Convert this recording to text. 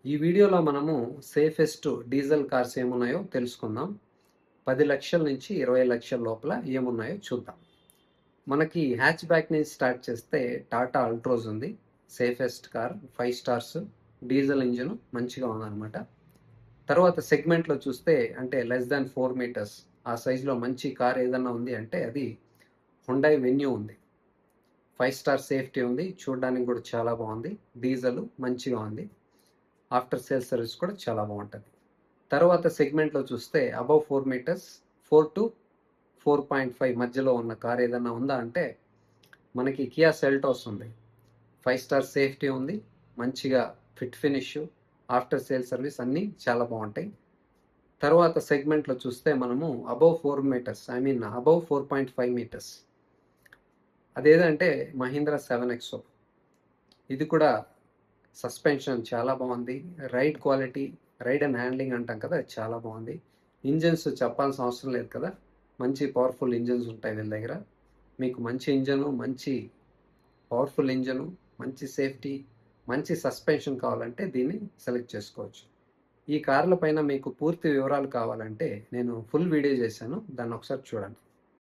ఈ వీడియోలో మనము సేఫెస్ట్ డీజిల్ కార్స్ ఏమున్నాయో తెలుసుకుందాం. 10 లక్షల నుంచి 20 లక్షల లోపల ఏమున్నాయో చూద్దాం. మనకి హ్యాచ్ బ్యాక్ నుంచి స్టార్ట్ చేస్తే టాటా అల్ట్రోజ్ ఉంది. Safest car, 5 stars, diesel engine మంచిగా ఉందన్నమాట. తర్వాత సెగ్మెంట్లో చూస్తే అంటే లెస్ దాన్ 4 మీటర్స్ ఆ సైజులో మంచి కార్ ఏదన్నా ఉంది అంటే అది హుండై వెన్యూ ఉంది. 5 స్టార్ సేఫ్టీ ఉంది, చూడడానికి కూడా చాలా బాగుంది. డీజిల్ మంచిగా ఉంది. ఆఫ్టర్ సేల్ సర్వీస్ కూడా చాలా బాగుంటుంది. తర్వాత సెగ్మెంట్లో చూస్తే అబవ్ 4 మీటర్స్ 4 టు 4.5 మధ్యలో ఉన్న కార్ ఏదన్నా ఉందా అంటే మనకి కియా సెల్టోస్ ఉంది. 5 స్టార్ సేఫ్టీ ఉంది, మంచిగా fit finish, after sale service అన్నీ చాలా బాగుంటాయి. తర్వాత సెగ్మెంట్లో చూస్తే మనము అబవ్ 4 మీటర్స్ అబవ్ 4.5 మీటర్స్ అదేదంటే మహీంద్రా 7XO. ఇది కూడా సస్పెన్షన్ చాలా బాగుంది. Ride quality, ride and handling అంటాం కదా, అది చాలా బాగుంది. ఇంజన్స్ చెప్పాల్సిన అవసరం లేదు కదా, మంచి పవర్ఫుల్ ఇంజన్స్ ఉంటాయి వీళ్ళ దగ్గర. మీకు మంచి ఇంజను, మంచి పవర్ఫుల్ ఇంజను, మంచి సేఫ్టీ, మంచి సస్పెన్షన్ కావాలంటే దీన్ని సెలెక్ట్ చేసుకోవచ్చు. ఈ కార్ల పైన మీకు పూర్తి వివరాలు కావాలంటే నేను ఫుల్ వీడియో చేశాను, దాన్ని ఒకసారి చూడండి.